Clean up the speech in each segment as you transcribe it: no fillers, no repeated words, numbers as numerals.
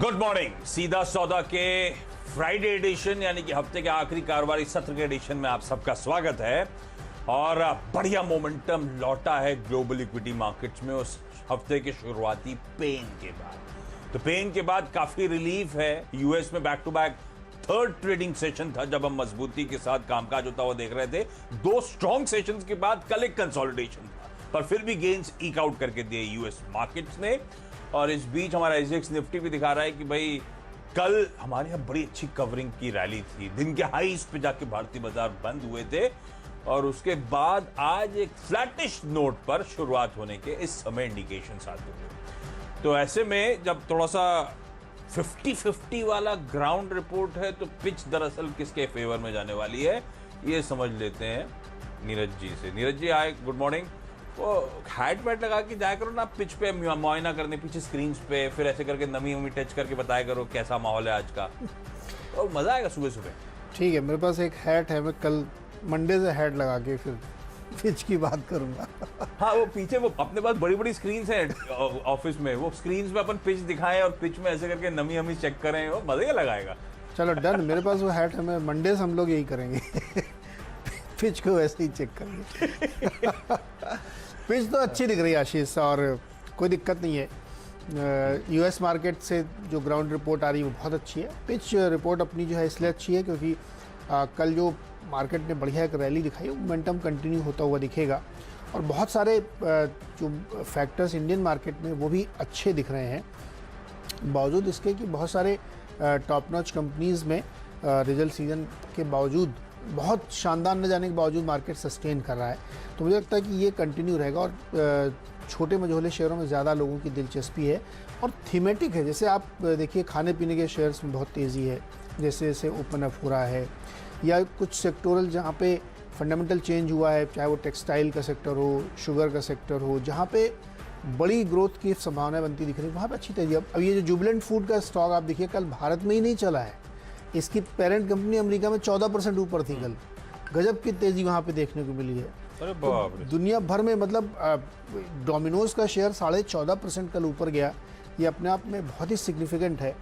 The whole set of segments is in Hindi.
Good morning. सीधा सौदा के फ्राइडे एडिशन यानी कि हफ्ते के आखिरी कारोबारी सत्र के एडिशन में आप सबका स्वागत है। और बढ़िया मोमेंटम लौटा है ग्लोबल इक्विटी मार्केट्स में उस हफ्ते के शुरुआती पेन के बाद। तो पेन के बाद काफी रिलीफ है। यूएस में back to back third trading session था जब हम मजबूती के साथ कामकाज होता हुआ देख रहे थे। दो स्ट्रॉन्ग सेशंस के बाद कल एक कंसोलिडेशन था, पर फिर भी गेन्स ईक आउट करके दिए यूएस मार्केट्स ने। और इस बीच हमारा एसजीएक्स निफ्टी भी दिखा रहा है कि भाई कल हमारे यहाँ बड़ी अच्छी कवरिंग की रैली थी। दिन के हाईस पे जाके भारतीय बाजार बंद हुए थे और उसके बाद आज एक फ्लैटिश नोट पर शुरुआत होने के इस समय इंडिकेशंस आते हुए। तो ऐसे में जब थोड़ा सा 50-50 वाला ग्राउंड रिपोर्ट है तो पिच दरअसल किसके फेवर में जाने वाली है ये समझ लेते हैं नीरज जी से। नीरज जी आए, गुड मॉर्निंग। वो हैट वैट लगा के जाया करो ना पिच पे मुआयना करने, पीछे स्क्रीन पे, फिर ऐसे करके नमी वमी टच करके बताया करो कैसा माहौल है आज का, और मजा आएगा सुबह सुबह। ठीक है, मेरे पास एक हैट है, मैं कल मंडे से हैट लगा के फिर पिच की बात करूंगा। हाँ, वो पीछे वो अपने पास बड़ी बड़ी स्क्रीन है ऑफिस में, वो स्क्रीन पे अपन पिच दिखाएं और पिच में ऐसे करके नमी हमी चेक करें, वो मजा ही लगाएगा। चलो डन, मेरे पास वो हैट है, मैं मंडे से हम लोग यही करेंगे। पिच को वैसे ही चेक करेंगे। पिच तो अच्छी दिख रही है आशीष, और कोई दिक्कत नहीं है। यूएस मार्केट से जो ग्राउंड रिपोर्ट आ रही है वो बहुत अच्छी है। पिच रिपोर्ट अपनी जो है इसलिए अच्छी है क्योंकि कल जो मार्केट ने बढ़िया एक रैली दिखाई, मोमेंटम कंटिन्यू होता हुआ दिखेगा। और बहुत सारे जो फैक्टर्स इंडियन मार्केट में वो भी अच्छे दिख रहे हैं, बावजूद इसके कि बहुत सारे टॉप नॉच कंपनीज़ में रिजल्ट सीजन के बावजूद, बहुत शानदार न जाने के बावजूद मार्केट सस्टेन कर रहा है। तो मुझे लगता है कि ये कंटिन्यू रहेगा और छोटे मझोले शेयरों में ज़्यादा लोगों की दिलचस्पी है और थीमेटिक है। जैसे आप देखिए खाने पीने के शेयर्स में बहुत तेज़ी है, जैसे जैसे ओपन अप हो रहा है, या कुछ सेक्टोरल जहाँ पे फंडामेंटल चेंज हुआ है, चाहे वो टेक्सटाइल का सेक्टर हो, शुगर का सेक्टर हो, जहाँ पे बड़ी ग्रोथ की संभावनाएं बनती दिख रही है, वहाँ पे अच्छी तेज़ी। अब ये जो जुबिलेंट फूड का स्टॉक आप देखिए कल भारत में ही नहीं चला है, इसकी पेरेंट कंपनी अमेरिका में 14% ऊपर थी कल। गजब की तेज़ी वहाँ पे देखने को मिली है। अरे बाप रे। दुनिया भर में मतलब डोमिनोज का शेयर 14.5% कल ऊपर गया, ये अपने आप में बहुत ही सिग्निफिकेंट है।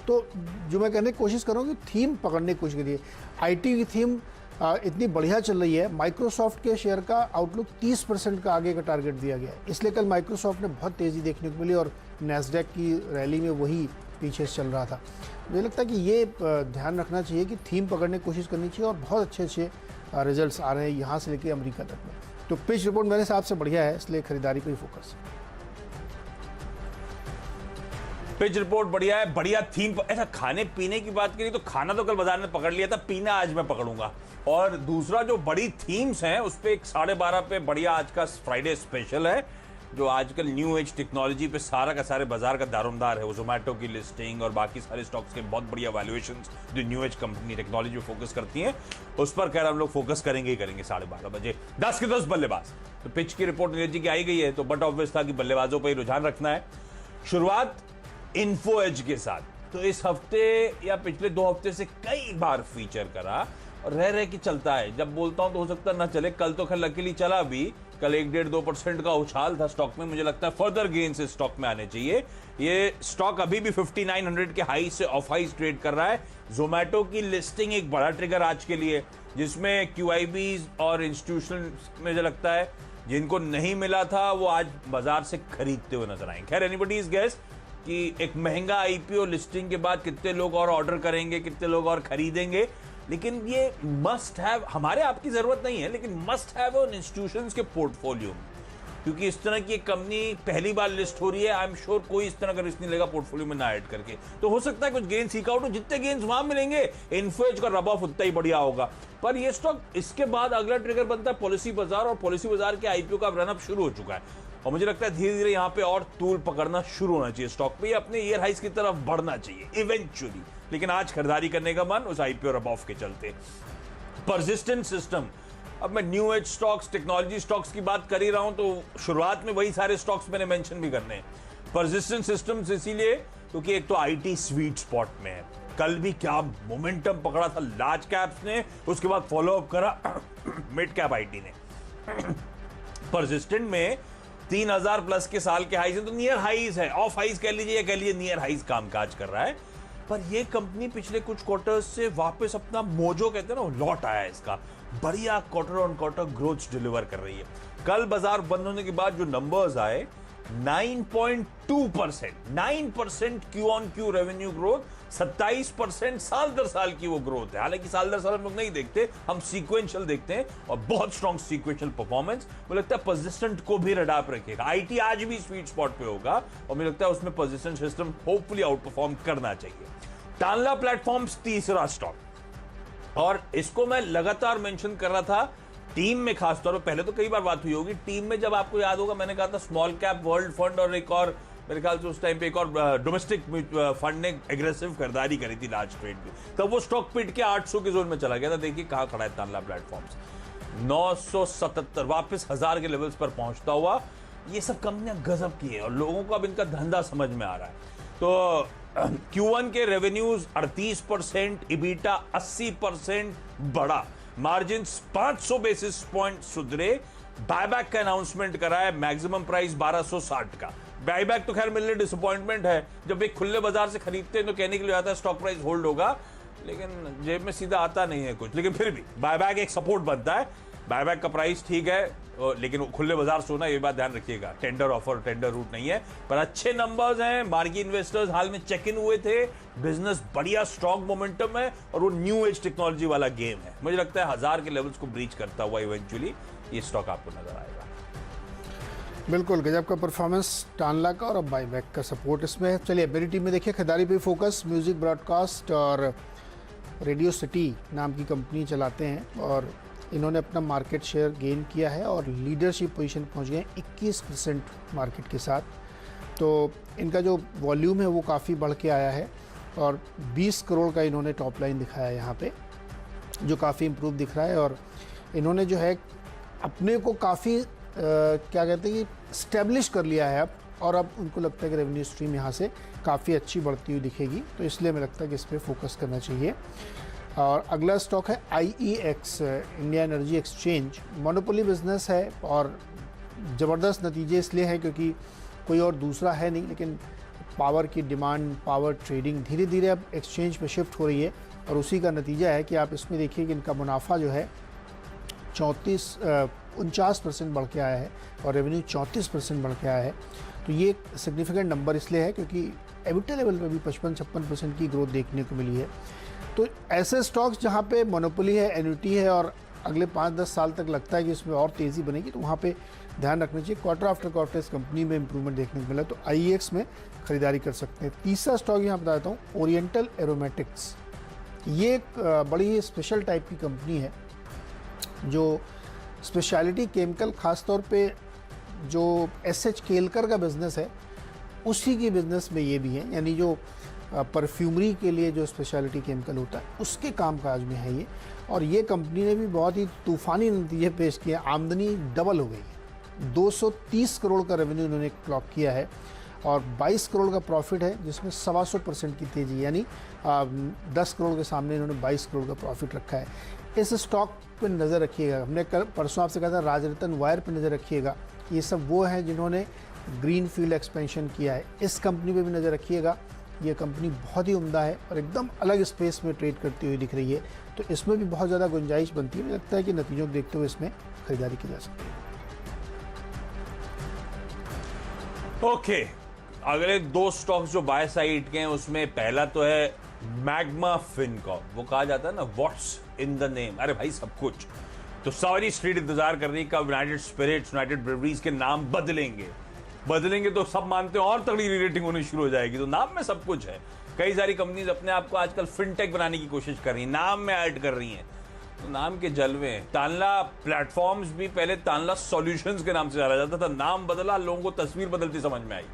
तो जो मैं कहने की कोशिश कर रहा हूँ कि थीम पकड़ने की कोशिश करिए। आईटी की थीम इतनी बढ़िया चल रही है। माइक्रोसॉफ्ट के शेयर का आउटलुक 30% का आगे का टारगेट दिया गया है, इसलिए कल माइक्रोसॉफ्ट ने बहुत तेज़ी देखने को मिली और नैस्डैक की रैली में वही पीछे चल रहा था। मुझे लगता है कि ये ध्यान रखना चाहिए कि थीम पकड़ने की कोशिश करनी चाहिए और बहुत अच्छे अच्छे रिजल्ट्स आ रहे हैं यहाँ से लेकर अमेरिका तक में। तो पिच रिपोर्ट मेरे हिसाब से बढ़िया है, इसलिए खरीदारी पर ही फोकस। पिच रिपोर्ट बढ़िया है, बढ़िया थीम। ऐसा खाने पीने की बात करी तो खाना तो कल बाजार में पकड़ लिया था, पीना आज मैं पकड़ूंगा। और दूसरा जो बड़ी थीम्स हैं उस पे 12:30 पे बढ़िया आज का फ्राइडे स्पेशल है, जो आजकल न्यू एज टेक्नोलॉजी पे सारा का सारे बाजार का दारोमदार है। वो जोमेटो की लिस्टिंग और बाकी सारे स्टॉक्स के बहुत बढ़िया वैल्यूएशंस जो न्यू एज कंपनी टेक्नोलॉजी पे फोकस करती हैं, उस पर खैर हम लोग फोकस करेंगे ही करेंगे 12:30 बजे। 10 के 10 बल्लेबाज। तो पिच की रिपोर्ट नीरज जी की आई गई है, तो बट ऑब्वियस था कि बल्लेबाजों पर ही रुझान रखना है। शुरुआत इन्फो एज के साथ। तो इस हफ्ते या पिछले 2 हफ्ते से कई बार फीचर करा और रह के चलता है। जब बोलता हूं तो हो सकता ना चले, कल तो खैर लकीली चला भी। कल 1-1.5-2% का उछाल था स्टॉक में। मुझे लगता है फर्दर गेन्स इस स्टॉक में आने चाहिए। ये स्टॉक अभी भी 5900 के हाई से ऑफ हाई ट्रेड कर रहा है। जोमेटो की लिस्टिंग एक बड़ा ट्रिगर आज के लिए, जिसमें क्यूआईबीज और इंस्टीट्यूशनल मुझे लगता है जिनको नहीं मिला था वो आज बाजार से खरीदते हुए नजर आएंगे। खैर एनीबडी इज गेस कि एक महंगा आईपीओ लिस्टिंग के बाद कितने लोग और ऑर्डर करेंगे, कितने लोग और खरीदेंगे। लेकिन ये मस्ट हैव, हमारे आपकी जरूरत नहीं है, लेकिन मस्ट हैव उन इंस्टीट्यूशंस के पोर्टफोलियो में, क्योंकि इस तरह की एक कंपनी पहली बार लिस्ट हो रही है। आई एम श्योर कोई इस तरह का रिस्क नहीं लेगा पोर्टफोलियो में ना ऐड करके। तो हो सकता है कुछ गेन सीक आउट हो, जितने गेन्स वहां मिलेंगे इन्फोएज का रब ऑफ उतना ही बढ़िया होगा। पर ये स्टॉक इसके बाद अगला ट्रिगर बनता है पॉलिसी बाजार, और पॉलिसी बाजार के आईपीओ का रनअप शुरू हो चुका है। और मुझे लगता है धीरे धीरे यहाँ पे और तूल पकड़ना शुरू होना चाहिए स्टॉक पे, अपने ईयर हाइस की तरफ बढ़ना चाहिए इवेंचुअली। लेकिन आज खरीदारी करने का मन उस आईपीओ रब ऑफ के चलते। परसिस्टेंट सिस्टम, अब मैं new age stocks, technology stocks की बात कर ही रहा हूं तो शुरुआत में वही सारे स्टॉक्स मैंने मेंशन भी करने हैं। परसिस्टेंट सिस्टम्स इसीलिए क्योंकि एक तो आईटी स्वीट स्पॉट में है। कल भी क्या मोमेंटम पकड़ा था लार्ज कैप्स ने, उसके बाद फॉलो अप करा मिड कैप आईटी ने। परसिस्टेंट में 3000 प्लस के साल के हाईज हैं, तो नियर हाईज है, ऑफ हाईज कह लीजिए या कह लीजिए नियर हाईज कामकाज कर रहा है। पर ये कंपनी पिछले कुछ क्वार्टर्स से वापस अपना मोजो कहते हैं ना, वो लौट आया है इसका। बढ़िया quarter on quarter growth deliver कर रही है। कल बाजार बंद होने के बाद जो नंबर्स आए 9.2% Q on Q revenue growth, 27% साल दर साल की वो ग्रोथ है। हालांकि साल दर साल हम लोग नहीं देखते, हम सीक्वेंशियल देखते हैं, और बहुत स्ट्रॉन्ग सीक्वेंशियल परफॉर्मेंस। मुझे लगता है परसिस्टेंट को भी रडाप रखेगा। आईटी आज भी स्वीट स्पॉट पे होगा और मुझे लगता है उसमें persistent system hopefully out perform करना चाहिए। टांला प्लेटफॉर्म्स तीसरा स्टॉक, और इसको मैं लगातार मेंशन कर रहा था टीम में, खासतौर पर पहले तो कई बार बात हुई होगी टीम में, जब आपको याद होगा मैंने कहा था स्मॉल कैप वर्ल्ड फंड और एक और मेरे ख्याल से उस टाइम पे एक और डोमेस्टिक फंड ने एग्रेसिव खरीदारी करी थी लार्ज ट्रेड में, तब वो स्टॉक पिट के 800 के जोन में चला गया था। देखिए कहां खड़ा है तांला प्लेटफॉर्म्स, 977 वापस 1000 के लेवल्स पर पहुंचता हुआ। ये सब कंपनियां गजब की है और लोगों को अब इनका धंधा समझ में आ रहा है। तो Q1 के रेवेन्यूज 38%, इबिटा 80% बढ़ा, मार्जिन 500 बेसिस पॉइंट सुधरे, बायबैक का अनाउंसमेंट करा है, मैक्सिमम प्राइस 1260 का। बायबैक तो खैर मिलने डिसअपॉइंटमेंट है, जब एक खुले बाजार से खरीदते हैं तो कहने के लिए आता है स्टॉक प्राइस होल्ड होगा, लेकिन जेब में सीधा आता नहीं है कुछ। लेकिन फिर भी बायबैक एक सपोर्ट बनता है। बायबैक का प्राइस ठीक है, लेकिन खुले बाजार सोना, ये बात ध्यान रखिएगा, टेंडर ऑफर टेंडर रूट नहीं है। पर अच्छे नंबर्स हैं, मार्केट इन्वेस्टर्स हाल में चेक इन हुए थे, बिजनेस बढ़िया स्ट्रॉन्ग मोमेंटम है और वो न्यू एज टेक्नोलॉजी वाला गेम है। मुझे लगता है 1000 के लेवल्स को ब्रीच करता हुआ इवेंचुअली ये स्टॉक आपको नजर आएगा। बिल्कुल गजब का परफॉर्मेंस टांला का, और अब बाईबैक का सपोर्ट इसमें है। चलिए मेरी टीम में देखिए खरीदारी पे फोकस, म्यूजिक ब्रॉडकास्ट और रेडियो सिटी नाम की कंपनी चलाते हैं, और इन्होंने अपना मार्केट शेयर गेन किया है और लीडरशिप पोजीशन पहुंच गए 21% मार्केट के साथ। तो इनका जो वॉल्यूम है वो काफ़ी बढ़ के आया है और 20 करोड़ का इन्होंने टॉप लाइन दिखाया है यहाँ पे, जो काफ़ी इम्प्रूव दिख रहा है। और इन्होंने जो है अपने को काफ़ी क्या कहते हैं कि स्टैब्लिश कर लिया है अब, और अब उनको लगता है कि रेवेन्यू स्ट्रीम यहाँ से काफ़ी अच्छी बढ़ती हुई दिखेगी। तो इसलिए मुझे लगता है कि इस पर फोकस करना चाहिए। और अगला स्टॉक है IEX, India energy exchange. Monopoly business है और ज़बरदस्त नतीजे इसलिए हैं क्योंकि कोई और दूसरा है नहीं, लेकिन पावर की डिमांड, पावर ट्रेडिंग धीरे धीरे अब एक्सचेंज पे शिफ्ट हो रही है, और उसी का नतीजा है कि आप इसमें देखिए कि इनका मुनाफा जो है 49% बढ़ के आया है और रेवेन्यू 34% बढ़ के आया है। तो ये एक सिग्निफिकेंट नंबर इसलिए है क्योंकि एबिटा लेवल पर भी 55-56% की ग्रोथ देखने को मिली है। तो ऐसे स्टॉक्स जहाँ पे मोनोपोली है, एन्युटी है और अगले 5-10 साल तक लगता है कि इसमें और तेज़ी बनेगी, तो वहाँ पे ध्यान रखना चाहिए। क्वार्टर आफ्टर क्वार्टर इस कंपनी में इंप्रूवमेंट देखने को मिला, तो IEX में खरीदारी कर सकते हैं। तीसरा स्टॉक यहाँ बता देता हूँ, ओरिएंटल एरोमेटिक्स। ये एक बड़ी ही स्पेशल टाइप की कंपनी है जो स्पेशलिटी केमिकल, ख़ासतौर पे जो SH केलकर का बिज़नेस है उसी की बिज़नेस में ये भी है, यानी जो परफ्यूमरी के लिए जो स्पेशलिटी केमिकल होता है उसके कामकाज में है ये। और ये कंपनी ने भी बहुत ही तूफ़ानी नतीजे पेश किए, आमदनी डबल हो गई है, 230 करोड़ का रेवेन्यू इन्होंने क्लॉक किया है और 22 करोड़ का प्रॉफिट है, जिसमें 125% की तेज़ी, यानी 10 करोड़ के सामने इन्होंने 22 करोड़ का प्रॉफिट रखा है। इस स्टॉक पर नज़र रखिएगा। हमने कल परसों आपसे कहा था राजरतन वायर पर नज़र रखिएगा। ये सब वो हैं जिन्होंने ग्रीन फील्ड एक्सपेंशन किया है। इस कंपनी पे भी नज़र रखिएगा। ये कंपनी बहुत ही उम्दा है और एकदम अलग स्पेस में ट्रेड करती हुई दिख रही है, तो इसमें भी बहुत ज़्यादा गुंजाइश बनती है। मुझे लगता है कि नतीजों को देखते हुए इसमें खरीदारी की जा सकती है। ओके, अगले दो स्टॉक्स जो बाय साइड के हैं उसमें पहला तो है मैग्मा फिनकॉर्प। वो कहा जाता है ना व्हाट्स इन द नेम, अरे भाई सब कुछ। तो सारी स्ट्रीट इंतजार कर रही है कब यूनाइटेड स्पिरिट्स, यूनाइटेड ब्रेवरीज के नाम बदलेंगे तो सब मानते हैं और तगड़ी रेटिंग होनी शुरू हो जाएगी। तो नाम में सब कुछ है। कई सारी कंपनीज अपने आप को आजकल फिनटेक बनाने की कोशिश कर रही हैं, नाम में ऐड कर रही हैं, तो नाम के जलवे हैं। तानला प्लेटफॉर्म्स भी पहले तानला सॉल्यूशंस के नाम से जाना जाता था, नाम बदला, लोगों को तस्वीर बदलती समझ में आई।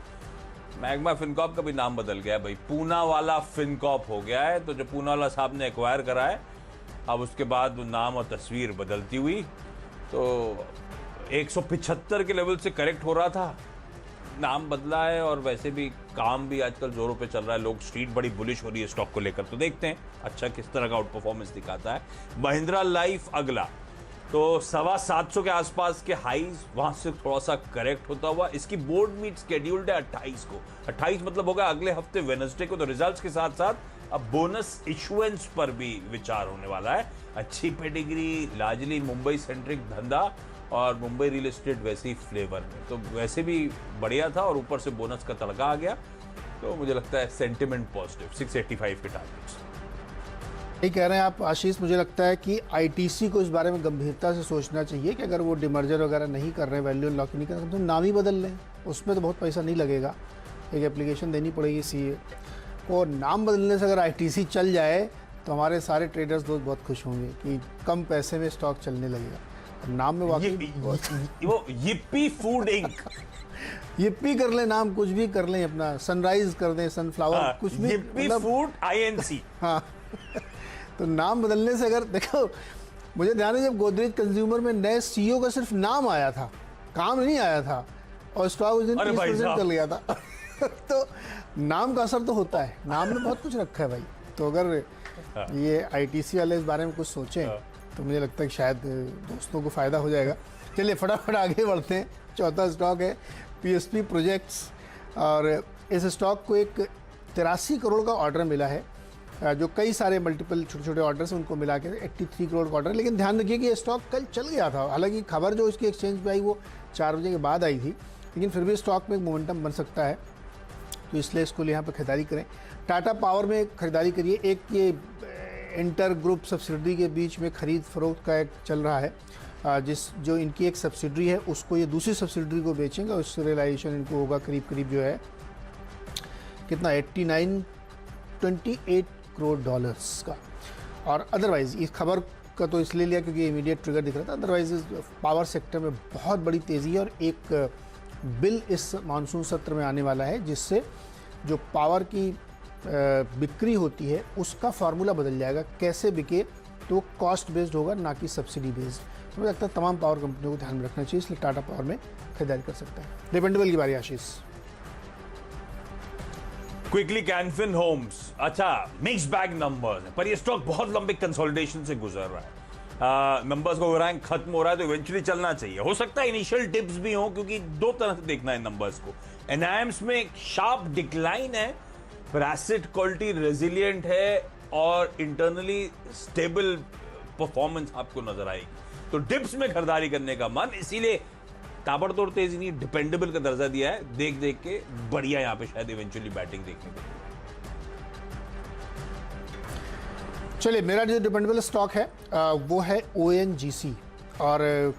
मैग्मा फिनकॉर्प का भी नाम बदल गया भाई, पूना वाला फिनकॉर्प हो गया है। तो जो पूना वाला साहब ने एक्वायर करा है, अब उसके बाद वो नाम और तस्वीर बदलती हुई, तो 175 के लेवल से करेक्ट हो रहा था, नाम बदला है। और वैसे भी काम भी आजकल जोरों पे चल रहा है, लोग स्ट्रीट बड़ी बुलिश हो रही है स्टॉक को लेकर। तो देखते हैं अच्छा किस तरह का आउट परफॉर्मेंस दिखाता है। महिंद्रा लाइफ अगला, तो 725 के आसपास के हाईज, वहां से थोड़ा सा करेक्ट होता हुआ इसकी बोर्ड मीट स्केड्यूल्ड है 28 को। 28 मतलब होगा अगले हफ्ते वेडनेसडे को। तो रिजल्ट्स के साथ साथ अब बोनस इशुएंस पर भी विचार होने वाला है। अच्छी पेडिग्री, लार्जली मुंबई सेंट्रिक धंधा और मुंबई रियल एस्टेट वैसे ही फ्लेवर में, तो वैसे भी बढ़िया था और ऊपर से बोनस का तड़का आ गया। तो मुझे लगता है सेंटिमेंट पॉजिटिव। 685 के टारगेट्स। यही कह रहे हैं आप आशीष। मुझे लगता है कि आईटीसी को इस बारे में गंभीरता से सोचना चाहिए कि अगर वो डिमर्जर वगैरह नहीं कर रहे हैं, वैल्यू अनलॉक नहीं कर रहे हैं, तो नाम ही बदल लें। उसमें तो बहुत पैसा नहीं लगेगा, एक एप्लीकेशन देनी पड़ेगी सीए और नाम बदलने से अगर आईटीसी चल जाए तो हमारे सारे ट्रेडर्स दोस्त बहुत खुश होंगे कि कम पैसे में स्टॉक चलने लगेगा। नाम में वाकई वो yippee फूड इंक, yippee कर लें, नाम कुछ भी कर लें, अपना सनराइज कर दें, सनफ्लावर, कुछ भी, yippee फूड INC। हाँ तो नाम बदलने से अगर देखो, मुझे ध्यान है जब गोदरेज कंज्यूमर में नए सीईओ का सिर्फ नाम आया था, काम नहीं आया था, और स्टॉक उस दिन 30% चल गया था। तो नाम का असर तो होता है, नाम में बहुत कुछ रखा है भाई। तो अगर ये आईटीसी वाले इस बारे में कुछ सोचें तो मुझे लगता है कि शायद दोस्तों को फ़ायदा हो जाएगा। चलिए फटाफट आगे बढ़ते हैं। चौथा स्टॉक है पीएसपी प्रोजेक्ट्स, और इस स्टॉक को एक 83 करोड़ का ऑर्डर मिला है, जो कई सारे मल्टीपल छोटे छोटे ऑर्डर्स उनको मिला के 83 करोड़ का ऑर्डर। लेकिन ध्यान रखिए कि ये स्टॉक कल चल गया था, हालांकि खबर जो इसकी एक्सचेंज पे आई वो 4 बजे के बाद आई थी, लेकिन फिर भी स्टॉक में एक मोमेंटम बन सकता है, तो इसलिए इसको यहाँ पर खरीदारी करें। टाटा पावर में खरीदारी करिए। एक ये इंटर ग्रुप सब्सिडरी के बीच में खरीद फरोख्त का एक चल रहा है, जो इनकी एक सब्सिडरी है उसको ये दूसरी सब्सिडरी को बेचेंगे और उससे रियलाइजेशन इनको होगा करीब करीब जो है कितना 28 करोड़ डॉलर्स का। और अदरवाइज़ इस खबर का तो इसलिए लिया क्योंकि इमीडिएट ट्रिगर दिख रहा था, अदरवाइज पावर सेक्टर में बहुत बड़ी तेज़ी है और एक बिल इस मानसून सत्र में आने वाला है जिससे जो पावर की बिक्री होती है उसका फार्मूला बदल जाएगा। कैसे बिके तो कॉस्ट बेस्ड होगा, ना कि सब्सिडी बेस्ड। तो मुझे लगता है तमाम पावर कंपनियों को ध्यान में रखना चाहिए, इसलिए टाटा पावर में खरीदारी कर सकते हैं। डिपेंडेबल की बारी आशीष। क्विकली कैनफिन होम्स, अच्छा मिक्स बैग नंबर्स है, पर ये स्टॉक बहुत लंबे कंसोलिडेशन से गुजर रहा है। नंबर्स का ओवरहैंग खत्म हो रहा है तो इवेंचुअली चलना चाहिए। हो सकता है इनिशियल डिप्स भी हो, क्योंकि दो तरह से देखना है नंबर्स को। एनआईएम्स में एक शार्प डिक्लाइन है, पर एसेट क्वालिटी रेजिलिएंट है और इंटरनली स्टेबल परफॉर्मेंस आपको नजर आएगी। तो डिप्स में खरीदारी करने का मन, इसीलिए ताबड़तोड़ तेजी नहीं, डिपेंडेबल का दर्जा दिया है। देख देख के बढ़िया यहां पे शायद इवेंचुअली बैटिंग देखने को। चलिए मेरा जो डिपेंडेबल स्टॉक है वो है ONGC, और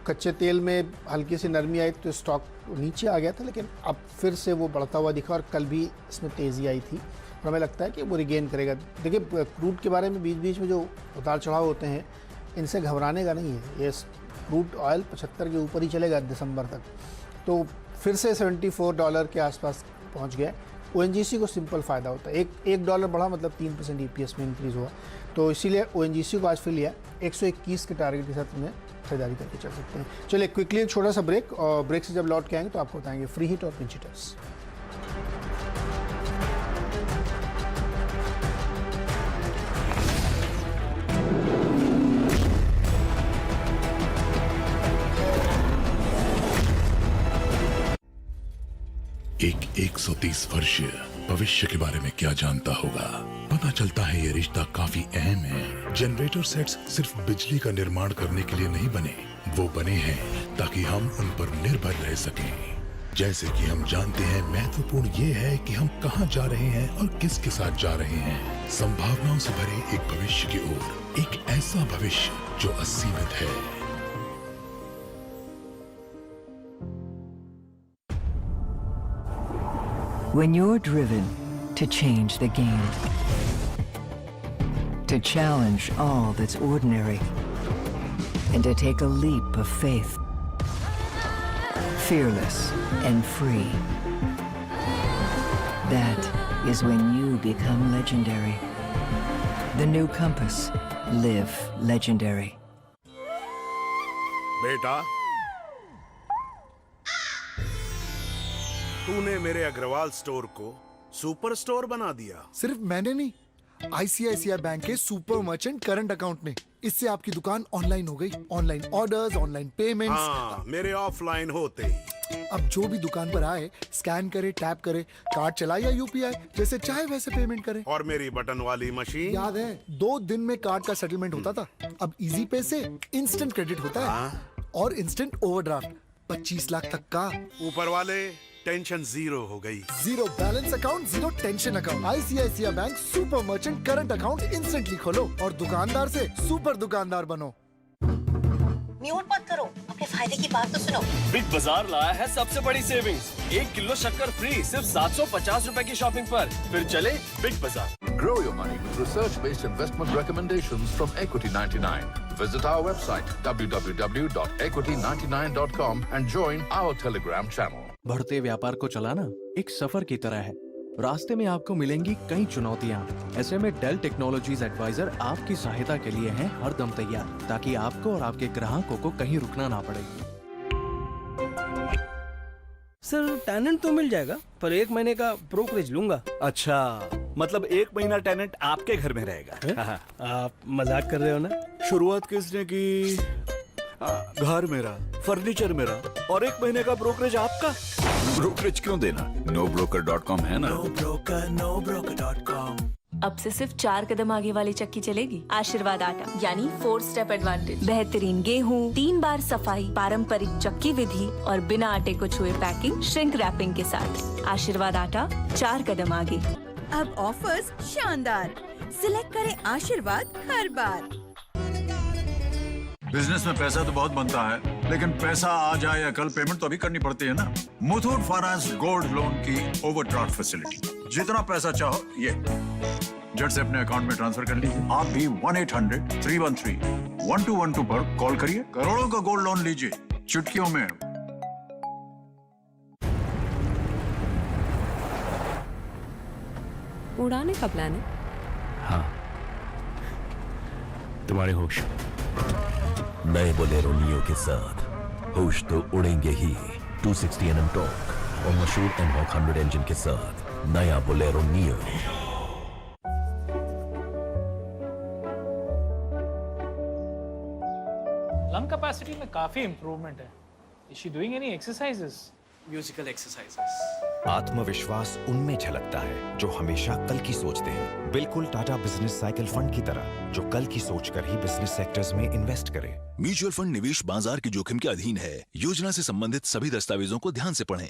कच्चे तेल में हल्की सी नरमी आई तो स्टॉक नीचे आ गया था, लेकिन अब फिर से वो बढ़ता हुआ दिखा और कल भी इसमें तेज़ी आई थी और हमें लगता है कि वो रिगेन करेगा। देखिए क्रूड के बारे में बीच बीच में जो उतार चढ़ाव होते हैं, इनसे घबराने का नहीं है। ये क्रूड ऑयल 75 के ऊपर ही चलेगा दिसंबर तक, तो फिर से $74 के आसपास पहुंच गया। ONGC को सिंपल फ़ायदा होता है, एक डॉलर बढ़ा मतलब 3% EPS में इंक्रीज़ हुआ, तो इसीलिए ONGC को आज फिर लिया। 121 के टारगेट के साथ उन्हें खरीदारी करके चल सकते हैं। चलिए क्विकली एक छोटा सा ब्रेक, और ब्रेक से जब लौट के आएंगे तो आपको बताएंगे फ्री हिट और पिंच हिटर्स। एक 130 वर्षीय भविष्य के बारे में क्या जानता होगा? पता चलता है ये रिश्ता काफी अहम है। जनरेटर सेट्स सिर्फ बिजली का निर्माण करने के लिए नहीं बने, वो बने हैं ताकि हम उन पर निर्भर रह सकें। जैसे कि हम जानते हैं, महत्वपूर्ण ये है कि हम कहां जा रहे हैं और किसके साथ जा रहे हैं। संभावनाओं से भरे एक भविष्य की ओर, एक ऐसा भविष्य जो असीमित है। When you're driven to change the game, to challenge all that's ordinary, and to take a leap of faith, fearless and free, that is when you become legendary. The new Compass. Live legendary. बेटा, तूने मेरे अग्रवाल स्टोर को सुपर स्टोर बना दिया। सिर्फ मैंने नहीं, आईसीआईसीआई बैंक के सुपर मर्चेंट करंट अकाउंट में। इससे आपकी दुकान ऑनलाइन हो गई। Online orders, online payments. हाँ, मेरे ऑफलाइन होते ही। अब जो भी दुकान पर आए, स्कैन करे, टैप करे, कार्ड चलाए या यूपीआई, जैसे चाहे वैसे पेमेंट करे। और मेरी बटन वाली मशीन? याद है, 2 दिन में कार्ड का सेटलमेंट होता था। अब इजी पे से इंस्टेंट क्रेडिट होता है और इंस्टेंट ओवरड्राफ्ट 25 लाख तक का। ऊपर वाले टेंशन जीरो हो गई। Zero balance account, zero tension account. ICICI bank super merchant current account instantly खोलो और दुकानदार से सुपर दुकानदार बनो। म्यूट मत करो, अपने फायदे की बात तो सुनो। बिग बाजार लाया है सबसे बड़ी सेविंग्स। 1 किलो शक्कर फ्री सिर्फ 750 रुपए की शॉपिंग पर। फिर चले बिग बाजार। Grow your money with research-based investment recommendations from Equity 99. Visit our website www.equity99.com and join our Telegram channel. बढ़ते व्यापार को चलाना एक सफर की तरह है। रास्ते में आपको मिलेंगी कई चुनौतियाँ। ऐसे में डेल टेक्नोलॉजीज एडवाइजर आपकी सहायता के लिए हैं हरदम तैयार, ताकि आपको और आपके ग्राहकों को कहीं रुकना ना पड़े। सर टेनेंट तो मिल जाएगा, पर 1 महीने का ब्रोकरेज लूंगा। अच्छा, मतलब 1 महीना टेनेंट आपके घर में रहेगा? आप मजाक कर रहे हो ना? शुरुआत किसने की? घर मेरा, फर्नीचर मेरा, और 1 महीने का ब्रोकरेज आपका। ब्रोकरेज क्यों देना? nobroker.com है ना। nobroker.com। अब से सिर्फ 4 कदम आगे वाली चक्की चलेगी। आशीर्वाद आटा यानी 4 स्टेप एडवांटेज। बेहतरीन गेहूँ, 3 बार सफाई, पारंपरिक चक्की विधि और बिना आटे को छुए पैकिंग, श्रिंक रैपिंग के साथ। आशीर्वाद आटा 4 कदम आगे। अब ऑफर्स शानदार। सिलेक्ट करें आशीर्वाद हर बार। बिजनेस में पैसा तो बहुत बनता है, लेकिन पैसा आ जाए या कल पेमेंट तो अभी करनी पड़ती है ना। मुथूट फाइनेंस गोल्ड लोन की ओवरड्राफ्ट फैसिलिटी, जितना पैसा चाहो ये झट से अपने अकाउंट में ट्रांसफर कर लीजिए। आप भी 1-800-313-1212 पर कॉल करिए, करोड़ों का गोल्ड लोन लीजिए चुटकियों में। उड़ाने का प्लान है? हाँ, तुम्हारे होश। नए बोलेरो नियो के साथ होश तो उड़ेंगे ही। 260 Nm टॉर्क और मशहूर N-Hawk 100 इंजन के साथ नया बोलेरो नियो। लंग कैपेसिटी में काफी इंप्रूवमेंट है। Is she doing any exercises? Musical exercises. आत्मविश्वास उनमें झलकता है जो हमेशा कल की सोचते हैं, बिल्कुल टाटा बिजनेस साइकिल फंड की तरह, जो कल की सोचकर ही बिजनेस सेक्टर्स में इन्वेस्ट करे। म्यूचुअल फंड निवेश बाजार के जोखिम के अधीन है। योजना से संबंधित सभी दस्तावेजों को ध्यान से पढ़ें।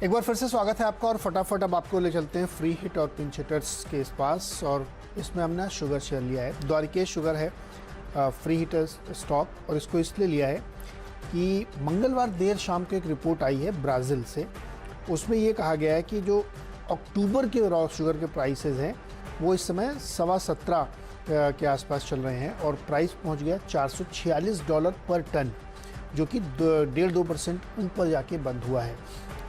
एक बार फिर से स्वागत है आपका और फटाफट अब आपको ले चलते हैं फ्री हिट और पिंच हिटर्स के इस पास। और इसमें हमने शुगर शेयर लिया है। द्वारिकेश शुगर है फ्री हिटर्स स्टॉक, और इसको इसलिए लिया है कि मंगलवार देर शाम को एक रिपोर्ट आई है ब्राज़ील से। उसमें ये कहा गया है कि जो अक्टूबर के रॉ शुगर के प्राइसेस हैं वो इस समय $17.25 के आसपास चल रहे हैं और प्राइस पहुंच गया $446 पर टन, जो कि 1.5-2% ऊपर जाके बंद हुआ है।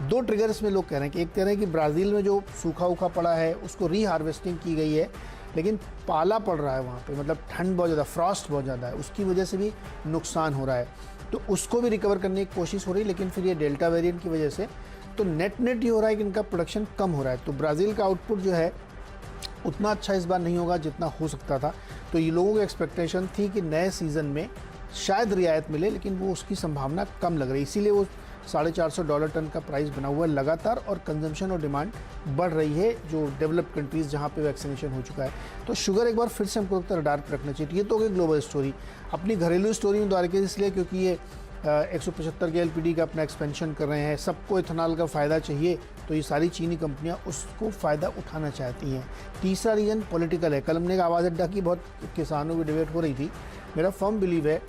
2 ट्रिगर इसमें लोग कह रहे हैं कि एक कह रहे हैं कि ब्राज़ील में जो सूखा उखा पड़ा है उसको रीहार्वेस्टिंग की गई है, लेकिन पाला पड़ रहा है वहाँ पे, मतलब ठंड बहुत ज़्यादा, फ्रॉस्ट बहुत ज़्यादा है, उसकी वजह से भी नुकसान हो रहा है, तो उसको भी रिकवर करने की कोशिश हो रही है। लेकिन फिर ये डेल्टा वेरिएंट की वजह से तो नेट ये हो रहा है कि इनका प्रोडक्शन कम हो रहा है। तो ब्राज़ील का आउटपुट जो है उतना अच्छा इस बार नहीं होगा जितना हो सकता था। तो ये लोगों की एक्सपेक्टेशन थी कि नए सीज़न में शायद रियायत मिले, लेकिन वो उसकी संभावना कम लग रही है, इसीलिए वो $450 टन का प्राइस बना हुआ है लगातार। और कंजम्पशन और डिमांड बढ़ रही है जो डेवलप्ड कंट्रीज़ जहाँ पे वैक्सीनेशन हो चुका है। तो शुगर एक बार फिर से हमको लगता है रडार पर रखना चाहिए। ये तो होगी ग्लोबल स्टोरी। अपनी घरेलू स्टोरी में द्वारकेश इसलिए क्योंकि ये 175 के LPD का अपना एक्सपेंशन कर रहे हैं, सबको इथेनॉल का फ़ायदा चाहिए, तो ये सारी चीनी कंपनियां उसको फ़ायदा उठाना चाहती हैं। तीसरा रीज़न पॉलिटिकल है। कल हमने एक आवाज़ अड्डा की बहुत किसानों की डिबेट हो रही थी। मेरा फर्म बिलीव है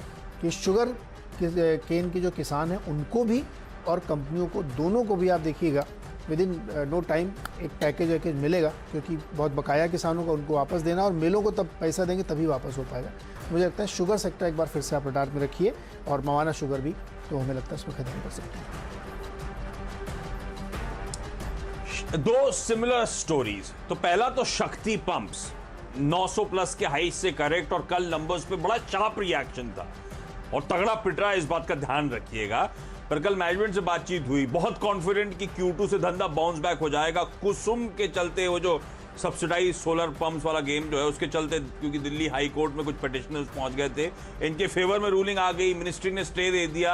कि शुगर केन के जो किसान हैं उनको भी और कंपनियों को, दोनों को भी आप देखिएगा विद इन नो टाइम एक पैकेज मिलेगा, क्योंकि बहुत बकाया किसानों को उनको वापस देना, और मिलों को तब पैसा देंगे तभी वापस हो पाएगा। मुझे लगता है शुगर सेक्टर एक बार फिर से आप रडार में रखिए, और मवाना शुगर भी, तो हमें लगता है इसमें खत्म कर सकते हैं। 2 सिमिलर स्टोरीज। तो पहला तो शक्ति पंप्स 900 प्लस के हाई से करेक्ट, और कल नंबर्स पे बड़ा शार्प रिएक्शन था। और तगड़ा पिट रहा है, इस बात का ध्यान रखिएगा। पर कल मैनेजमेंट से बातचीत हुई, बहुत कॉन्फिडेंट कि Q2 से धंधा बाउंस बैक हो जाएगा। कुसुम के चलते वो जो सब्सिडाइज सोलर पंप्स वाला गेम जो है उसके चलते, क्योंकि दिल्ली हाई कोर्ट में कुछ पिटिशनर्स पहुंच गए थे, इनके फेवर में रूलिंग आ गई, मिनिस्ट्री ने स्टे दे दिया,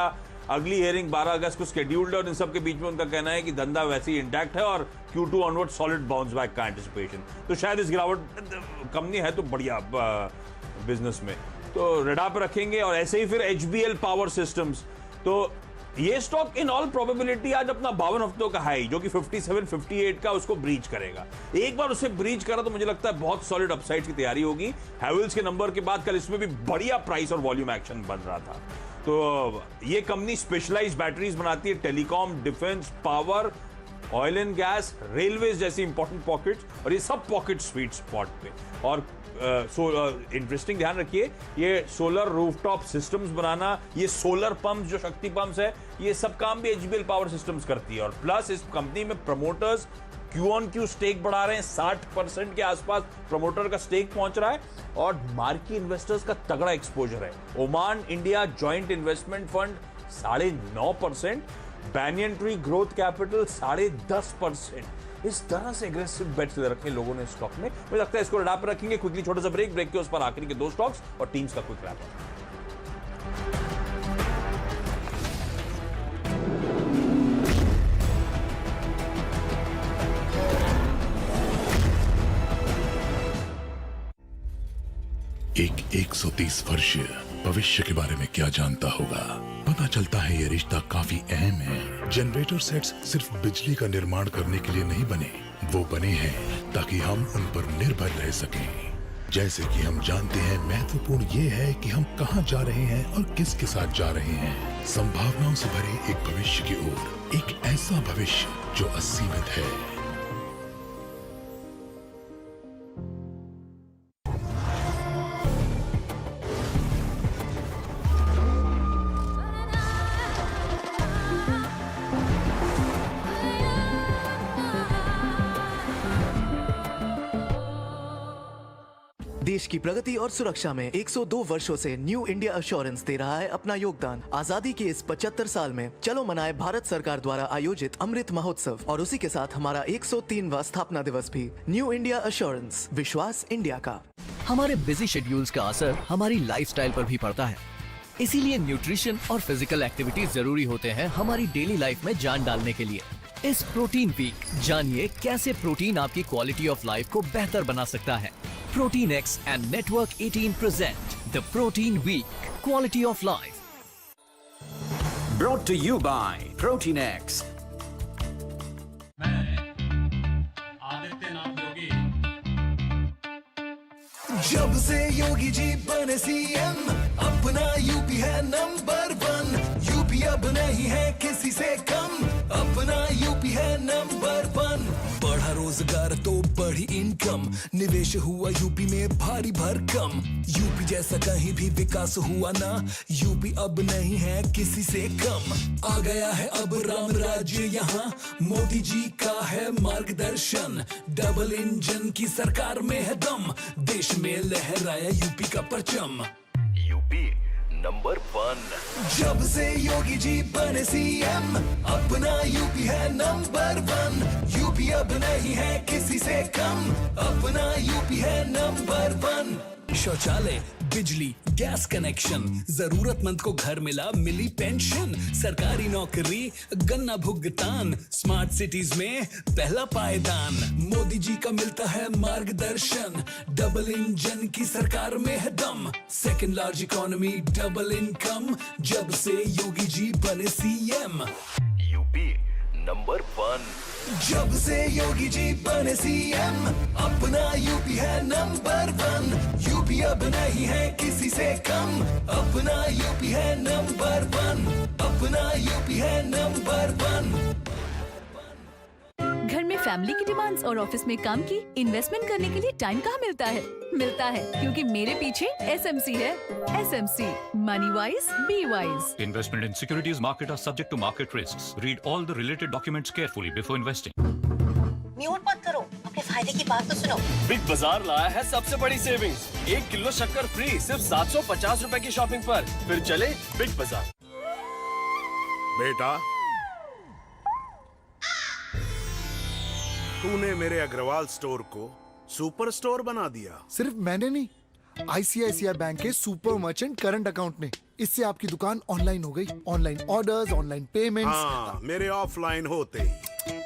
अगली हियरिंग 12 अगस्त को शेड्यूल्ड है और इन सब के बीच में उनका कहना है कि धंधा वैसे ही इंटैक्ट है और Q2 onward solid bounce back का एंटिसिपेशन। तो शायद इस गिरावट, कंपनी है तो बढ़िया बिजनेस में, तो रडार पर रखेंगे। और ऐसे ही फिर HBL पावर सिस्टम्स, तो ये स्टॉक इन ऑल प्रोबेबिलिटी आज अपना 52 हफ्तों का हाई जो कि 57-58 का उसको ब्रीच करेगा। एक बार उसे ब्रीच करा तो मुझे लगता है बहुत सॉलिड अपसाइड की तैयारी होगी। हैवेल्स के नंबर के बाद कल इसमें भी बढ़िया प्राइस और वॉल्यूम एक्शन बन रहा था। तो ये कंपनी स्पेशलाइज्ड बैटरीज बनाती है, telecom, defence, power, oil and gas, railways जैसी इंपॉर्टेंट पॉकेट्स, और ये सब पॉकेट स्वीट स्पॉट पे। और इंटरेस्टिंग ध्यान रखिए, ये सोलर रूफटॉप सिस्टम्स बनाना, ये सोलर पंप जो शक्ति पंप्स है, ये सब काम भी HBL पावर सिस्टम्स करती है। और प्लस इस कंपनी में प्रमोटर्स Q-on-Q स्टेक बढ़ा रहे हैं, 60% के आसपास प्रमोटर का स्टेक पहुंच रहा है और मार्की इन्वेस्टर्स का तगड़ा एक्सपोजर है। Oman India joint investment fund 9.5%, banyan tree growth capital 10.5%। इस तरह से एग्रेसिव बेट्स ले रखे लोगों ने स्टॉक में, मुझे लगता है इसको रडार पर रखेंगे। क्विकली छोटा सा ब्रेक के उस पर आखिरी के 2 स्टॉक्स और टीम्स का क्विक रैप अप। एक 130 वर्षीय भविष्य के बारे में क्या जानता होगा? पता चलता है ये रिश्ता काफी अहम है। जनरेटर सेट्स सिर्फ बिजली का निर्माण करने के लिए नहीं बने, वो बने हैं ताकि हम उन पर निर्भर रह सकें। जैसे कि हम जानते हैं, महत्वपूर्ण ये है कि हम कहां जा रहे हैं और किसके साथ जा रहे हैं। संभावनाओं से भरे एक भविष्य की ओर, एक ऐसा भविष्य जो असीमित है। देश की प्रगति और सुरक्षा में 102 वर्षों से न्यू इंडिया एश्योरेंस दे रहा है अपना योगदान। आजादी के इस 75 साल में चलो मनाए भारत सरकार द्वारा आयोजित अमृत महोत्सव और उसी के साथ हमारा 103वां स्थापना दिवस भी। न्यू इंडिया एश्योरेंस, विश्वास इंडिया का। हमारे बिजी शेड्यूल्स का असर हमारी लाइफस्टाइल पर भी पड़ता है, इसीलिए न्यूट्रिशन और फिजिकल एक्टिविटीज जरूरी होते हैं हमारी डेली लाइफ में जान डालने के लिए। इस प्रोटीन वीक जानिए कैसे प्रोटीन आपकी क्वालिटी ऑफ लाइफ को बेहतर बना सकता है। Protein X and Network 18 present the Protein Week, Quality of Life. Brought to you by Protein X. जब से योगी जी बने CM, अपना यूपी है नंबर 1। यूपी अब नहीं है किसी से कम, अपना यूपी है नंबर 1। बढ़ा रोजगार तो बढ़ी इनकम, निवेश हुआ यूपी में भारी भरकम। यूपी जैसा कहीं भी विकास हुआ ना, यूपी अब नहीं है किसी से कम। आ गया है अब राम राज्य यहाँ, मोदी जी का है मार्गदर्शन। डबल इंजन की सरकार में है दम, देश में लहराया यूपी का परचम। UP number 1। जब से योगी जी बने CM, अपना यूपी है नंबर 1। यूपी अब नहीं है किसी से कम, अपना यूपी है नंबर 1। शौचालय, बिजली, गैस कनेक्शन, जरूरतमंद को घर मिला, मिली पेंशन। सरकारी नौकरी, गन्ना भुगतान, स्मार्ट सिटीज में पहला पायदान। मोदी जी का मिलता है मार्गदर्शन, डबल इंजन की सरकार में है दम। Second large economy, double income, जब से योगी जी बने CM। UP number 1। जब से योगी जी बने CM, अपना यूपी है नंबर 1। यूपी अब नहीं है किसी से कम, अपना यूपी है नंबर 1। अपना यूपी है नंबर 1। घर में फैमिली की डिमांड्स और ऑफिस में काम की इन्वेस्टमेंट करने के लिए टाइम कहाँ मिलता है? मिलता है क्योंकि मेरे पीछे SMC है। SMC, money wise be wise. Investment in securities market are subject to market risks. Read all the related documents carefully before investing. Mute मत करो, आपके फायदे की बात तो सुनो। बिग बाजार लाया है सबसे बड़ी सेविंग्स। 1 किलो शक्कर फ्री सिर्फ 750 रुपए की शॉपिंग पर। फिर चले बिग बाजार। बेटा, तूने मेरे अग्रवाल स्टोर को सुपर स्टोर बना दिया। सिर्फ मैंने नहीं, आईसीआईसीआई बैंक के सुपर मर्चेंट करंट अकाउंट ने। इससे आपकी दुकान ऑनलाइन हो गई। Online orders, online payments. हाँ, मेरे ऑफलाइन होते ही।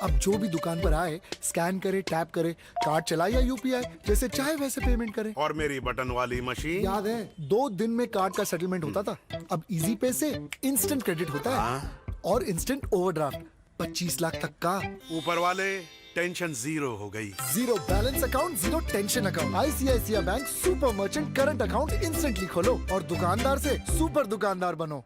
अब जो भी दुकान पर आए, स्कैन करे, टैप करे, कार्ड चलाए या यूपीआई, जैसे चाहे वैसे पेमेंट करे। और मेरी बटन वाली मशीन? याद है, 2 दिन में कार्ड का सेटलमेंट होता था। अब इजी पे से इंस्टेंट क्रेडिट होता है और इंस्टेंट ओवरड्राफ्ट 25 लाख तक का। ऊपर वाले, टेंशन जीरो हो गई। Zero balance account, zero tension account. ICICI bank super merchant current account instantly खोलो और दुकानदार से सुपर दुकानदार बनो।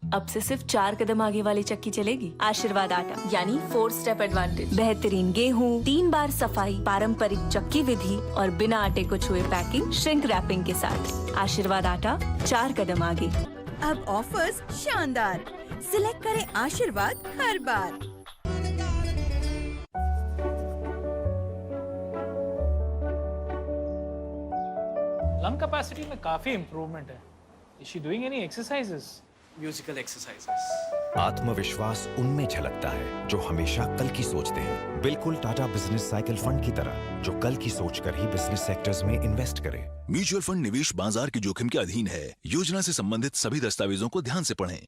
अब से सिर्फ 4 कदम आगे वाली चक्की चलेगी। आशीर्वाद आटा यानी 4 स्टेप एडवांटेज। बेहतरीन गेहूं, 3 बार सफाई, पारंपरिक चक्की विधि और बिना आटे को छुए पैकिंग श्रिंक रैपिंग के साथ। आशीर्वाद आटा 4 कदम आगे। अब ऑफर्स शानदार। सिलेक्ट करें आशीर्वाद हर बार। लंग कैपेसिटी में काफी इम्प्रूवमेंट है। Is she doing any exercises? Musical exercises. आत्मविश्वास उनमें झलकता है जो हमेशा कल की सोचते हैं, बिल्कुल टाटा बिजनेस साइकिल फंड की तरह, जो कल की सोचकर ही बिजनेस सेक्टर्स में इन्वेस्ट करे। म्यूचुअल फंड निवेश बाजार के जोखिम के अधीन है। योजना से संबंधित सभी दस्तावेजों को ध्यान से पढ़ें।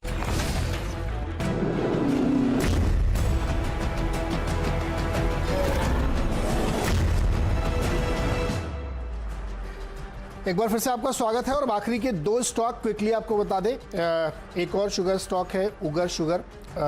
एक बार फिर से आपका स्वागत है और आखिरी के 2 स्टॉक क्विकली आपको बता दें। एक और शुगर स्टॉक है उगर शुगर,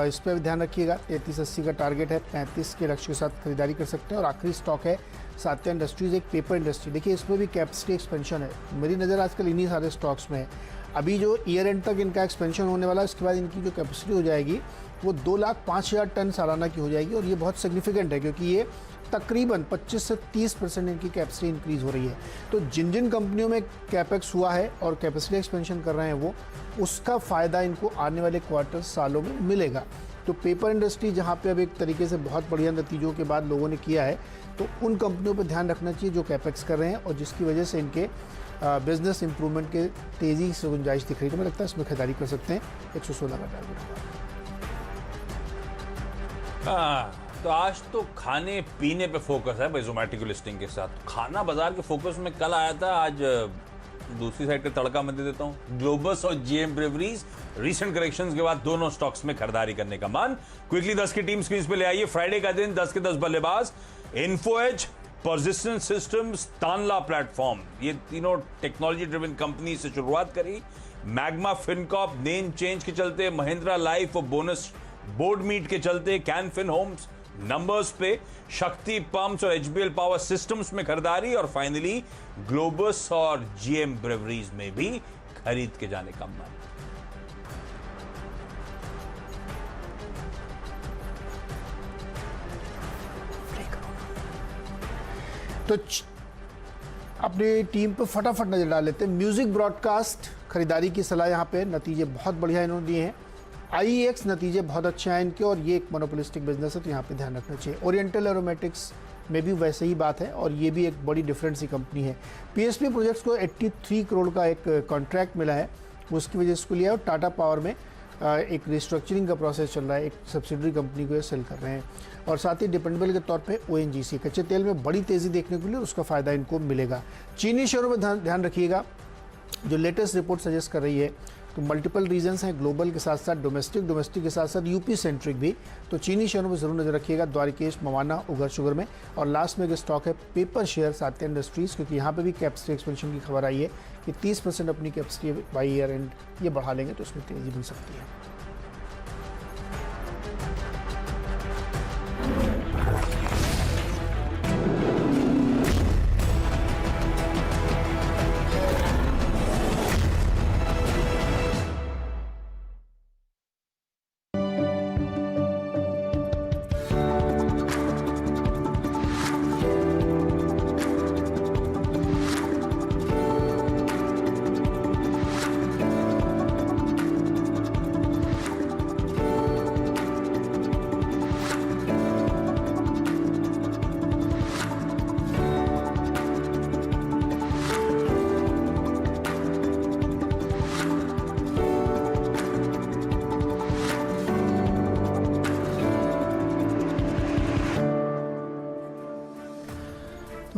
इस पर भी ध्यान रखिएगा। 3380 का टारगेट है, 35 के लक्ष्य के साथ खरीदारी कर सकते हैं। और आखिरी स्टॉक है सात्या इंडस्ट्रीज, एक पेपर इंडस्ट्री। देखिए इसमें भी कैपेसिटी एक्सपेंशन है। मेरी नज़र आजकल इन्हीं सारे स्टॉक्स में है। अभी जो ईयर एंड तक इनका एक्सपेंशन होने वाला है, इसके बाद इनकी जो कैपेसिटी हो जाएगी वो 2,05,000 टन सालाना की हो जाएगी। और ये बहुत सिग्निफिकेंट है क्योंकि ये तकरीबन 25 से 30% इनकी कैपेसिटी इंक्रीज हो रही है। तो जिन जिन कंपनियों में कैपेक्स हुआ है और कैपेसिटी एक्सपेंशन कर रहे हैं वो, उसका फ़ायदा इनको आने वाले क्वार्टर सालों में मिलेगा। तो पेपर इंडस्ट्री जहाँ पे अब एक तरीके से बहुत बढ़िया नतीजों के बाद लोगों ने किया है, तो उन कंपनियों पर ध्यान रखना चाहिए जो कैपेक्स कर रहे हैं और जिसकी वजह से इनके बिजनेस इंप्रूवमेंट के तेज़ी से गुंजाइश दिख रही है। तो मुझे लगता है इसमें खरीदारी कर सकते हैं। 116 का टारगेट होगा। तो आज तो खाने पीने पे फोकस है भाई जोमेटो की लिस्टिंग के साथ। खाना बाजार के फोकस में कल आया था, आज दूसरी साइड का तड़का मैं दे देता हूं। ग्लोबस और जीएम ब्रेवरीज रीसेंट करेक्शंस के बाद दोनों स्टॉक्स में खरीदारी करने का मन। क्विकली 10 की टीम स्क्रीन पे ले आइए। फ्राइडे का दिन, 10 के 10 बल्लेबाज, Info Edge, Persistent Systems, Tanla platform, ये तीनों टेक्नोलॉजी ड्रिवन कंपनी से शुरुआत करी। मैग्मा फिनकॉप नेम चेंज के चलते, महिंद्रा लाइफ और बोनस बोर्ड मीट के चलते, कैन फिन होम्स नंबर्स पे, शक्ति पंप्स और एचबीएल पावर सिस्टम्स में खरीदारी और फाइनली ग्लोबस और जीएम ब्रेवरीज में भी खरीद के जाने का मन। तो अपनी टीम पर फटाफट नजर डाल लेते हैं। म्यूजिक ब्रॉडकास्ट खरीदारी की सलाह यहाँ पे, नतीजे बहुत बढ़िया इन्होंने दिए हैं। IEX नतीजे बहुत अच्छे हैं इनके और ये एक मोनोपोलिस्टिक बिजनेस है, तो यहाँ पे ध्यान रखना चाहिए। ओरिएंटल एरोमेटिक्स में भी वैसे ही बात है और ये भी एक बड़ी डिफरेंट सी कंपनी है। PSP प्रोजेक्ट्स को 83 करोड़ का एक कॉन्ट्रैक्ट मिला है, उसकी वजह से इसको लिया। और टाटा पावर में एक रिस्ट्रक्चरिंग का प्रोसेस चल रहा है, एक सब्सिडरी कंपनी को ये सेल कर रहे हैं। और साथ ही डिपेंडेबल के तौर पे ONGC, कच्चे तेल में बड़ी तेज़ी देखने को मिली और उसका फ़ायदा इनको मिलेगा। चीनी शेयरों में ध्यान रखिएगा, जो लेटेस्ट रिपोर्ट सजेस्ट कर रही है। तो मल्टीपल रीजंस हैं, ग्लोबल के साथ साथ डोमेस्टिक के साथ साथ यूपी सेंट्रिक भी। तो चीनी शेयरों में जरूर नजर रखिएगा, द्वारिकेश, मवाना, उगर शुगर में। और लास्ट में एक स्टॉक है पेपर शेयर, सात्या इंडस्ट्रीज, क्योंकि यहाँ पे भी कैपेसिटी एक्सपेंशन की खबर आई है कि 30% अपनी कैपेसिटी बाई ईयर एंड ये बढ़ा लेंगे, तो इसमें तेजी मिल सकती है।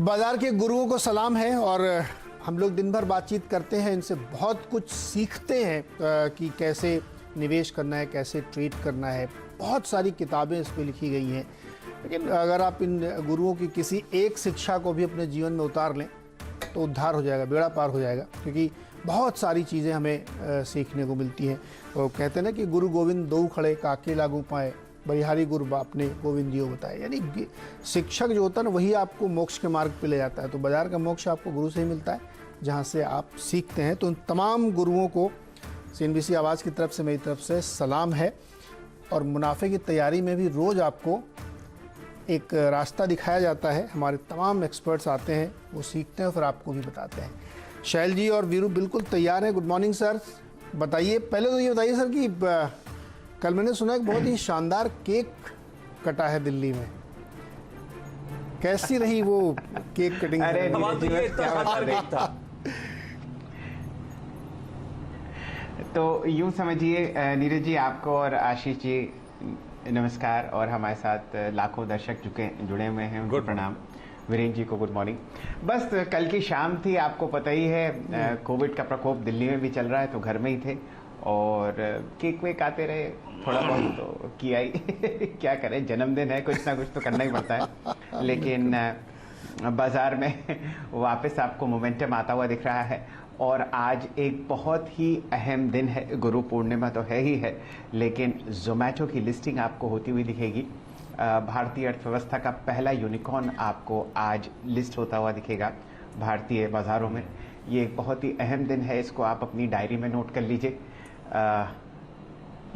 बाजार के गुरुओं को सलाम है और हम लोग दिन भर बातचीत करते हैं, इनसे बहुत कुछ सीखते हैं कि कैसे निवेश करना है, कैसे ट्रेड करना है। बहुत सारी किताबें इस पर लिखी गई हैं, लेकिन अगर आप इन गुरुओं की किसी एक शिक्षा को भी अपने जीवन में उतार लें तो उद्धार हो जाएगा, बेड़ा पार हो जाएगा, क्योंकि बहुत सारी चीज़ें हमें सीखने को मिलती हैं। वो कहते हैं ना कि गुरु गोविंद दो खड़े काके लागू पाए, बलिहारी गुरु बाप ने गोविंद जी को बताया। यानी शिक्षक जो होता है ना, वही आपको मोक्ष के मार्ग पे ले जाता है। तो बाजार का मोक्ष आपको गुरु से ही मिलता है, जहाँ से आप सीखते हैं। तो उन तमाम गुरुओं को CNBC आवाज़ की तरफ से, मेरी तरफ से सलाम है। और मुनाफे की तैयारी में भी रोज़ आपको एक रास्ता दिखाया जाता है। हमारे तमाम एक्सपर्ट्स आते हैं, वो सीखते हैं, फिर आपको भी बताते हैं। शैल जी और वीरू बिल्कुल तैयार हैं। Good morning sir. बताइए, पहले तो ये बताइए सर कि कल मैंने सुना एक बहुत ही शानदार केक कटा है दिल्ली में। कैसी रही वो केक कटिंग? अरे तो यूं समझिए नीरज जी, आपको और आशीष जी नमस्कार, और हमारे साथ लाखों दर्शक जुड़े हुए हैं, उनको प्रणाम। वीरेंद्र जी को गुड मॉर्निंग। बस कल की शाम थी, आपको पता ही है कोविड का प्रकोप दिल्ली में भी चल रहा है, तो घर में ही थे और केक वेक आते रहे, थोड़ा बहुत तो किया ही क्या करें, जन्मदिन है, कुछ ना कुछ तो करना ही पड़ता है। लेकिन बाजार में वापस आपको मोमेंटम आता हुआ दिख रहा है। और आज एक बहुत ही अहम दिन है, गुरु पूर्णिमा तो है ही है, लेकिन जोमेटो की लिस्टिंग आपको होती हुई दिखेगी। भारतीय अर्थव्यवस्था का पहला यूनिकॉर्न आपको आज लिस्ट होता हुआ दिखेगा भारतीय बाजारों में। ये एक बहुत ही अहम दिन है, इसको आप अपनी डायरी में नोट कर लीजिए।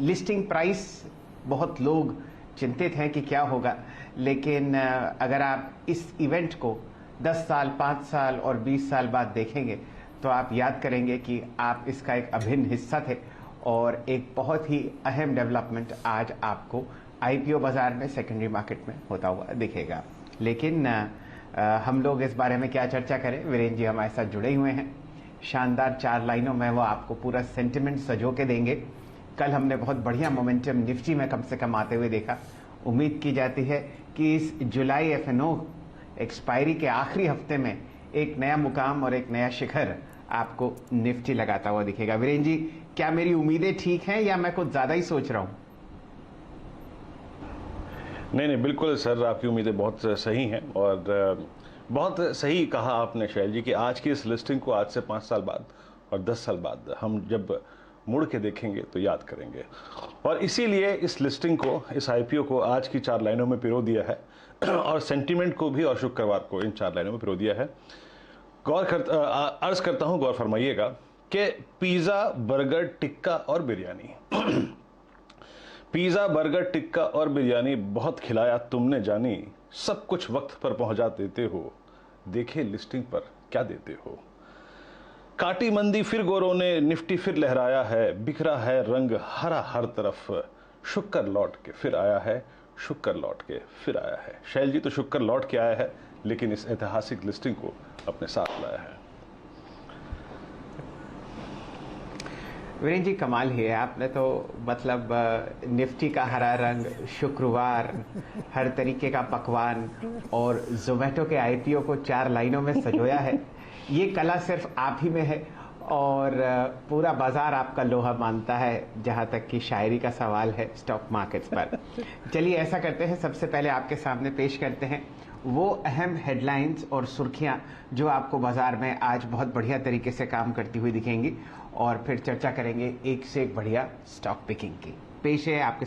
लिस्टिंग प्राइस, बहुत लोग चिंतित हैं कि क्या होगा, लेकिन अगर आप इस इवेंट को 10 साल, 5 साल और 20 साल बाद देखेंगे तो आप याद करेंगे कि आप इसका एक अभिन्न हिस्सा थे। और एक बहुत ही अहम डेवलपमेंट आज आपको IPO बाजार में, सेकेंडरी मार्केट में होता हुआ दिखेगा। लेकिन हम लोग इस बारे में क्या चर्चा करें, वीरेंद्र जी हमारे साथ जुड़े हुए हैं। शानदार 4 लाइनों में वो आपको पूरा सेंटिमेंट सजो के देंगे। कल हमने बहुत बढ़िया मोमेंटम निफ्टी में कम से कम आते हुए देखा। उम्मीद की जाती है कि इस जुलाई FNO एक्सपायरी के आखिरी हफ्ते में एक नया मुकाम और एक नया शिखर आपको निफ्टी लगाता हुआ दिखेगा। वीरेंद्र जी, क्या मेरी उम्मीदें ठीक हैं या मैं कुछ ज़्यादा ही सोच रहा हूँ? नहीं, बिल्कुल सर, आपकी उम्मीदें बहुत सही हैं और बहुत सही कहा आपने शैल जी कि आज की इस लिस्टिंग को आज से 5 साल बाद और 10 साल बाद हम जब मुड़ के देखेंगे तो याद करेंगे। और इसीलिए इस लिस्टिंग को, इस IPO को आज की 4 लाइनों में पिरो दिया है और सेंटीमेंट को भी और शुक्रवार को इन 4 लाइनों में पिरो दिया है। अर्ज करता हूँ, गौर फरमाइएगा कि पिज़्ज़ा, बर्गर, टिक्का और बिरयानी पिज़्ज़ा, बर्गर, टिक्का और बिरयानी बहुत खिलाया तुमने जानी, सब कुछ वक्त पर पहुंचा देते हो, देखे लिस्टिंग पर क्या देते हो। काटी मंदी फिर गोरों ने, निफ्टी फिर लहराया है, बिखरा है रंग हरा हर तरफ, शुक्र लौट के फिर आया है, शुक्र लौट के फिर आया है। शैल जी तो शुक्र लौट के आया है, लेकिन इस ऐतिहासिक लिस्टिंग को अपने साथ लाया है। वीरेंद्र जी, कमाल ही है, आपने तो मतलब निफ्टी का हरा रंग, शुक्रवार, हर तरीके का पकवान और जोमेटो के IPO को 4 लाइनों में सजोया है। ये कला सिर्फ आप ही में है और पूरा बाजार आपका लोहा मानता है, जहाँ तक कि शायरी का सवाल है स्टॉक मार्केट्स पर। चलिए ऐसा करते हैं, सबसे पहले आपके सामने पेश करते हैं वो अहम हेडलाइंस और सुर्खियां जो आपको बाजार में आज बहुत बढ़िया तरीके से काम करती हुई दिखेंगी, और फिर चर्चा करेंगे एक से एक बढ़िया स्टॉक पिकिंग की। पेश है आपके